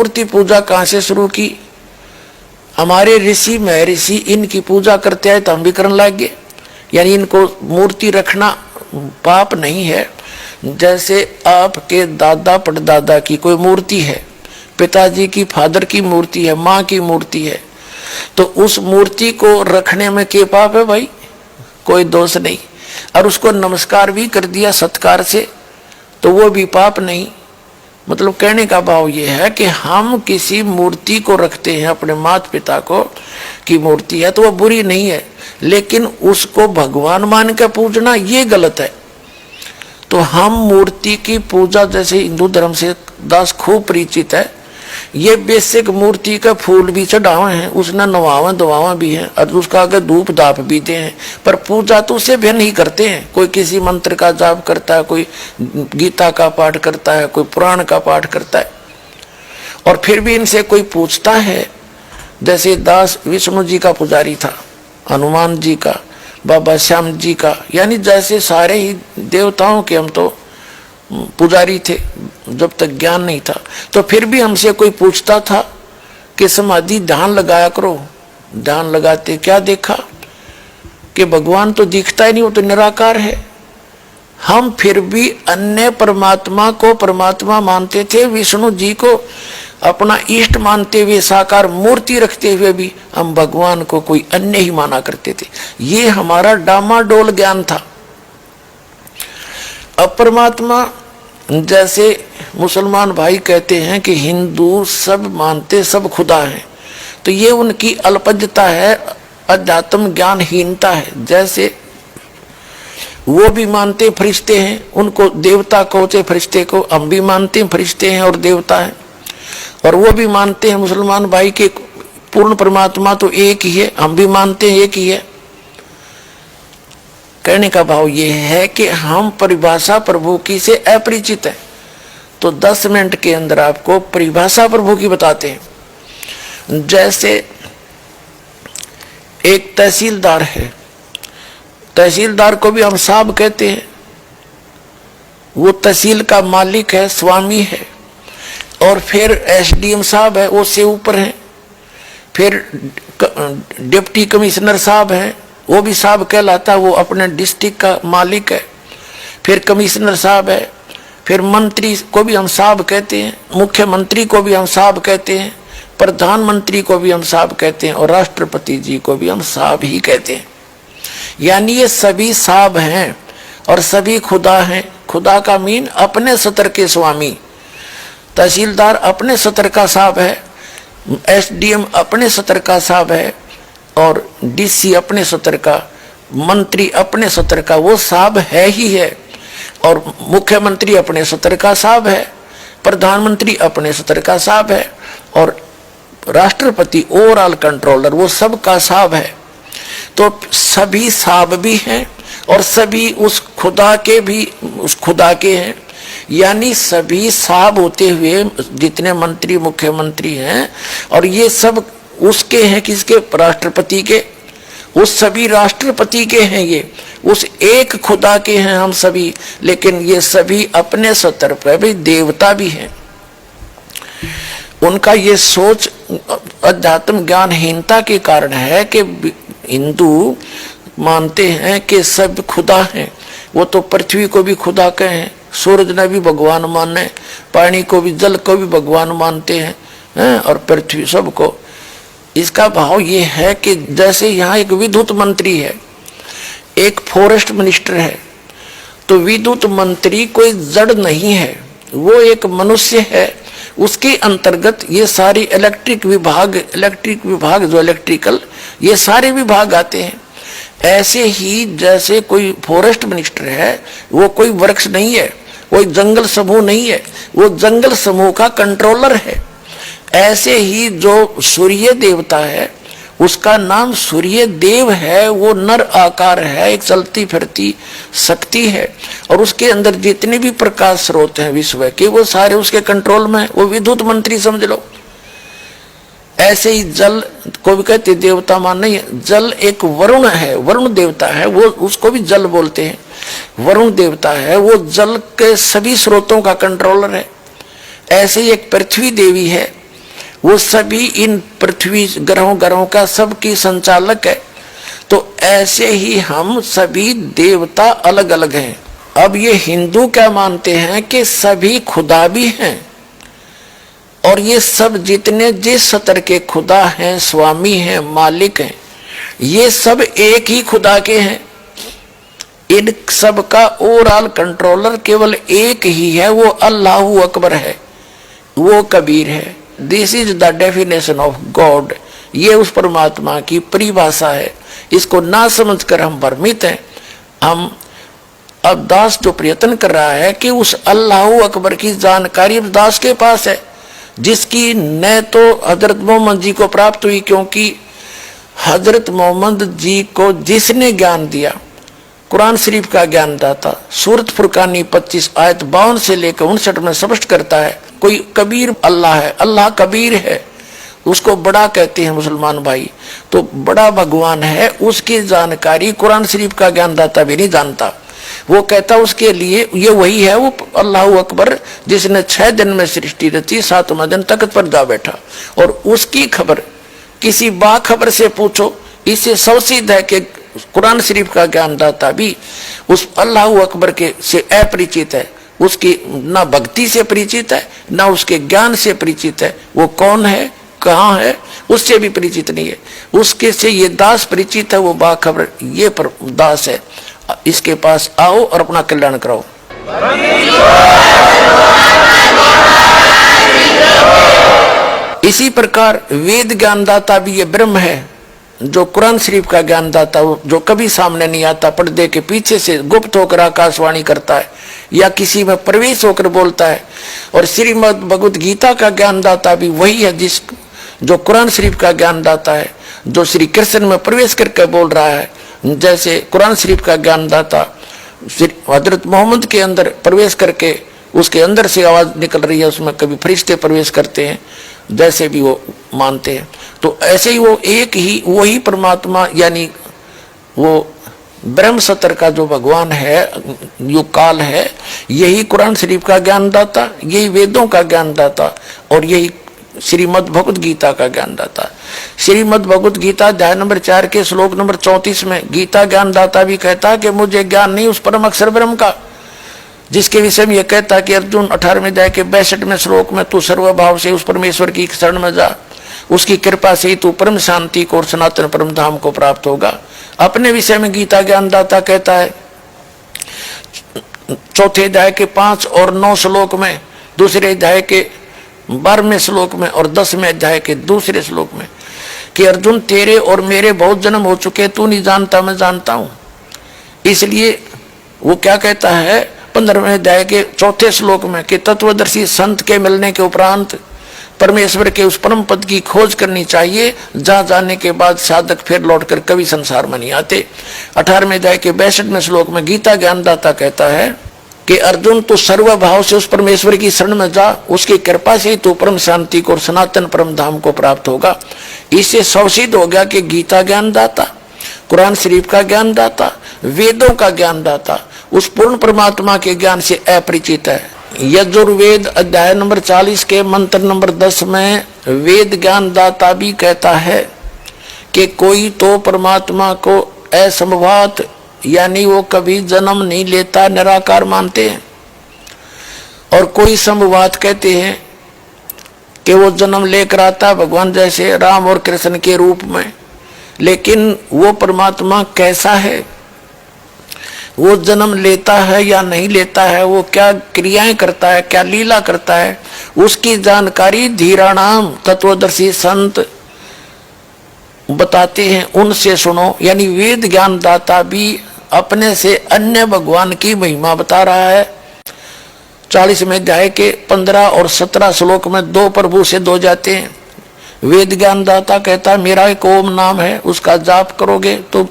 मूर्ति पूजा कहाँ से शुरू की? हमारे ऋषि महर्षि इनकी पूजा करते हैं तो हम भी करने लग गए। यानी इनको मूर्ति रखना पाप नहीं है। जैसे आपके दादा परदादा की कोई मूर्ति है, पिताजी की फादर की मूर्ति है, माँ की मूर्ति है, तो उस मूर्ति को रखने में क्या पाप है भाई? कोई दोष नहीं। और उसको नमस्कार भी कर दिया सत्कार से तो वो भी पाप नहीं। मतलब कहने का भाव ये है कि हम किसी मूर्ति को रखते हैं, अपने माता पिता को की मूर्ति है तो वो बुरी नहीं है, लेकिन उसको भगवान मान के पूजना ये गलत है। तो हम मूर्ति की पूजा, जैसे हिंदू धर्म से दास खूब परिचित है, ये बेसिक मूर्ति का फूल भी चढ़ावे हैं, उसने नवावा दवावा भी है और उसका आगे धूप दाप भी दे हैं, पर पूजा तो उसे भी नहीं करते हैं। कोई किसी मंत्र का जाप करता है, कोई गीता का पाठ करता है, कोई पुराण का पाठ करता है। और फिर भी इनसे कोई पूछता है, जैसे दास विष्णु जी का पुजारी था, हनुमान जी का, बाबा श्याम जी का, यानी जैसे सारे ही देवताओं के हम तो पुजारी थे जब तक ज्ञान नहीं था। तो फिर भी हमसे कोई पूछता था कि समाधि ध्यान लगाया करो। ध्यान लगाते क्या देखा कि भगवान तो दिखता ही नहीं, वो तो निराकार है। हम फिर भी अन्य परमात्मा को परमात्मा मानते थे, विष्णु जी को अपना इष्ट मानते हुए, साकार मूर्ति रखते हुए भी हम भगवान को कोई अन्य ही माना करते थे। ये हमारा डामाडोल ज्ञान था। अब परमात्मा, जैसे मुसलमान भाई कहते हैं कि हिंदू सब मानते सब खुदा हैं, तो ये उनकी अल्पज्ञता है, अध्यात्म ज्ञानहीनता है। जैसे वो भी मानते फरिश्ते हैं, उनको देवता कहते फरिश्ते को, हम भी मानते हैं फरिश्ते हैं और देवता हैं। और वो भी मानते हैं मुसलमान भाई के पूर्ण परमात्मा तो एक ही है, हम भी मानते हैं एक ही है। कहने का भाव ये है कि हम परिभाषा प्रभु की से अपरिचित हैं, तो 10 मिनट के अंदर आपको परिभाषा प्रभु की बताते हैं। जैसे एक तहसीलदार है, तहसीलदार को भी हम साहब कहते हैं, वो तहसील का मालिक है, स्वामी है। और फिर एसडीएम साहब है, वो से ऊपर है। फिर डिप्टी कमिश्नर साहब है, वो भी साहब कहलाता है, वो अपने डिस्ट्रिक्ट का मालिक है। फिर कमिश्नर साहब है। फिर मंत्री को भी हम साहब कहते हैं, मुख्यमंत्री को भी हम साहब कहते हैं, प्रधानमंत्री को भी हम साहब कहते हैं, और राष्ट्रपति जी को भी हम साहब ही कहते हैं। यानी ये सभी साहब हैं और सभी खुदा हैं। खुदा का मीन अपने सत्र के स्वामी। तहसीलदार अपने सत्र का साहब है, एसडीएम अपने सत्र का साहब है, और डीसी अपने सत्र का, मंत्री अपने सत्र का, वो साहब है ही है। और मुख्यमंत्री अपने सत्र का साहब है, प्रधानमंत्री अपने सत्र का साहब है, और राष्ट्रपति ओवरऑल कंट्रोलर वो सब का साहब है। तो सभी साहब भी हैं और सभी उस खुदा के भी उस खुदा के हैं। यानी सभी साहब होते हुए जितने मंत्री मुख्यमंत्री हैं, और ये सब उसके हैं, किसके? राष्ट्रपति के। उस सभी राष्ट्रपति के हैं, ये उस एक खुदा के हैं हम सभी। लेकिन ये सभी अपने सतर पर भी देवता भी हैं। उनका ये सोच अध्यात्म ज्ञानहीनता के कारण है कि हिंदू मानते हैं कि सब खुदा हैं। वो तो पृथ्वी को भी खुदा कहें, सूरज ने भी भगवान माने, पानी को भी, जल को भी भगवान मानते हैं, और पृथ्वी सबको। इसका भाव ये है कि जैसे यहाँ एक विद्युत मंत्री है, एक फॉरेस्ट मिनिस्टर है, तो विद्युत मंत्री कोई जड़ नहीं है, वो एक मनुष्य है। उसके अंतर्गत ये सारी इलेक्ट्रिक विभाग जो इलेक्ट्रिकल, ये सारे विभाग आते हैं। ऐसे ही जैसे कोई फॉरेस्ट मिनिस्टर है, वो कोई वृक्ष नहीं है, कोई जंगल समूह नहीं है, वो जंगल समूह का कंट्रोलर है। ऐसे ही जो सूर्य देवता है, उसका नाम सूर्य देव है, वो नर आकार है, एक चलती फिरती शक्ति है, और उसके अंदर जितने भी प्रकाश स्रोत हैं विश्व के, वो सारे उसके कंट्रोल में, वो विद्युत मंत्री समझ लो। ऐसे ही जल को भी कहते देवता मान नहीं है, जल एक वरुण है, वरुण देवता है, वो उसको भी जल बोलते हैं, वरुण देवता है, वो जल के सभी स्रोतों का कंट्रोलर है। ऐसे ही एक पृथ्वी देवी है, वो सभी इन पृथ्वी ग्रहों का सबकी संचालक है। तो ऐसे ही हम सभी देवता अलग अलग हैं। अब ये हिंदू क्या मानते हैं कि सभी खुदा भी हैं, और ये सब जितने जिस स्तर के खुदा हैं, स्वामी हैं, मालिक हैं, ये सब एक ही खुदा के हैं। इन सब का ओवरऑल कंट्रोलर केवल एक ही है, वो अल्लाहू अकबर है, वो कबीर है। This is the definition of God. ये उस परमात्मा की परिभाषा है। इसको ना समझकर हम भ्रमित हैं। हम अब दास जो प्रयत्न कर रहा है कि उस अल्लाहू अकबर की जानकारी अब दास के पास है, जिसकी न तो हजरत मोहम्मद जी को प्राप्त हुई, क्योंकि हजरत मोहम्मद जी को जिसने ज्ञान दिया, कुरान शरीफ का ज्ञान दाता, सूरत फुरकानी 25 आयत 52 से लेकर 59 में स्पष्ट करता है, कोई कबीर अल्लाह है, अल्लाह कबीर है, उसको बड़ा कहते हैं मुसलमान भाई। तो बड़ा भगवान है, उसकी जानकारी कुरान शरीफ का ज्ञान दाता भी नहीं जानता। वो कहता उसके लिए ये वही है, वो अल्लाह अकबर, जिसने 6 दिन में सृष्टि रची, 7वां दिन तख्त पर जा बैठा। और उसकी खबर किसी बाखबर से पूछो, इससे सवसिद्ध है कि कुरान शरीफ का ज्ञान दाता भी उस अल्लाह अकबर के से अपरिचित है, उसकी ना भक्ति से परिचित है, ना उसके ज्ञान से परिचित है। वो कौन है, कहाँ है, उससे भी परिचित नहीं है। उसके से ये दास परिचित है, वो बाखबर ये पर दास है। इसके पास आओ और अपना कल्याण कराओ। इसी प्रकार वेद ज्ञानदाता भी ये ब्रह्म है, जो कुरान शरीफ का ज्ञानदाता, जो कभी सामने नहीं आता, पर्दे के पीछे से गुप्त होकर आकाशवाणी करता है या किसी में प्रवेश होकर बोलता है। और श्रीमद् भगवत गीता का ज्ञानदाता भी वही है, जो कुरान शरीफ का ज्ञानदाता है, जो श्री कृष्ण में प्रवेश करके बोल रहा है। जैसे कुरान शरीफ का ज्ञानदाता हजरत मोहम्मद के अंदर प्रवेश करके उसके अंदर से आवाज निकल रही है, उसमें कभी फरिश्ते प्रवेश करते हैं, जैसे भी वो मानते हैं। तो ऐसे ही वो एक ही वही परमात्मा, यानी वो ब्रह्म सत्र का जो भगवान है, जो काल है, यही कुरान शरीफ का ज्ञानदाता, यही वेदों का ज्ञानदाता, और यही श्रीमद् भगवत गीता का ज्ञानदाता। श्रीमद् भगवत गीता अध्याय नंबर 4 के श्लोक नंबर 34 में गीता ज्ञानदाता भी कहता कि मुझे ज्ञान नहीं उस परम अक्षर ब्रह्म का, जिसके विषय में यह कहता कि अर्जुन 18वें अध्याय के 62वें श्लोक में तू सर्वभाव से उस परमेश्वर की शरण में जा, उसकी कृपा से ही तू परम शांति को और सनातन परम धाम को प्राप्त होगा। अपने विषय में गीता ज्ञानदाता कहता है 4थे अध्याय के 5 और 9 श्लोक में, दूसरे अध्याय के 12वें श्लोक में और 10वें अध्याय के दूसरे श्लोक में कि अर्जुन तेरे और मेरे बहुत जन्म हो चुके, तू नहीं जानता मैं जानता हूं। इसलिए वो क्या कहता है 15वें अध्याय के 4थे श्लोक में कि तत्वदर्शी संत के मिलने के उपरांत परमेश्वर के उस परम पद की खोज करनी चाहिए, जहां जाने के बाद साधक फिर लौटकर कभी संसार में नहीं आते। 18वें अध्याय के 62वें श्लोक में गीता ज्ञानदाता कहता है कि अर्जुन तू सर्वभाव से उस परमेश्वर की शरण में जा, उसकी कृपा से तू परम शांति को और सनातन परम धाम को प्राप्त होगा। इससे सवसिद्ध हो गया कि गीता ज्ञानदाता, कुरान शरीफ का ज्ञानदाता, वेदों का ज्ञानदाता उस पूर्ण परमात्मा के ज्ञान से अपरिचित है। यजुर्वेद अध्याय नंबर 40 के मंत्र नंबर 10 में वेद ज्ञानदाता भी कहता है कि कोई तो परमात्मा को असंभवात, यानी वो कभी जन्म नहीं लेता, निराकार मानते हैं, और कोई संभवात कहते हैं कि वो जन्म लेकर आता भगवान जैसे राम और कृष्ण के रूप में। लेकिन वो परमात्मा कैसा है, वो जन्म लेता है या नहीं लेता है, वो क्या क्रियाएं करता है, क्या लीला करता है, उसकी जानकारी धीराणाम तत्वदर्शी संत बताते हैं, उनसे सुनो। यानी वेद ज्ञानदाता भी अपने से अन्य भगवान की महिमा बता रहा है। 40वें अध्याय के 15 और 17 श्लोक में 2 प्रभु से 2 जाते हैं। वेद ज्ञानदाता कहता है मेरा एक ओम नाम है, उसका जाप करोगे तो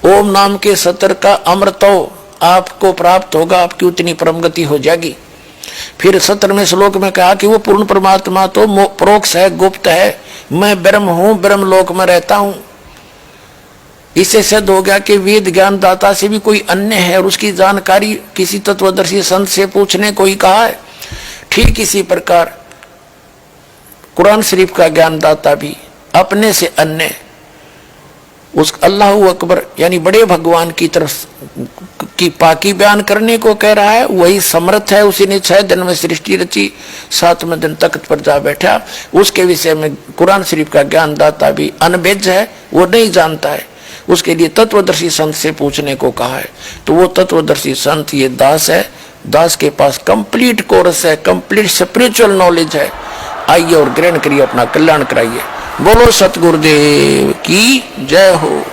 ओम नाम के सत्र का अमृतो आपको प्राप्त होगा, आपकी उतनी परम गति हो जाएगी। फिर 17वें श्लोक में कहा कि वो पूर्ण परमात्मा तो प्रोक्ष है, गुप्त है, मैं ब्रह्म हूं, ब्रह्म लोक में रहता हूं। इससे सिद्ध हो गया कि वेद ज्ञानदाता से भी कोई अन्य है और उसकी जानकारी किसी तत्वदर्शी संत से पूछने को ही कहा है। ठीक इसी प्रकार कुरान शरीफ का ज्ञानदाता भी अपने से अन्य उस अल्लाह अकबर यानी बड़े भगवान की तरफ की पाकी बयान करने को कह रहा है। वही समर्थ है, उसी ने 6 दिन में सृष्टि रची, 7वें दिन तख्त पर जा बैठा। उसके विषय में कुरान शरीफ का ज्ञानदाता भी अनभिज्ञ है, वो नहीं जानता है। उसके लिए तत्वदर्शी संत से पूछने को कहा है। तो वो तत्वदर्शी संत ये दास है, दास के पास कंप्लीट कोर्स है, कंप्लीट स्पिरिचुअल नॉलेज है। आइए और ग्रहण करिए, अपना कल्याण कराइए। बोलो सतगुरुदेव की जय हो।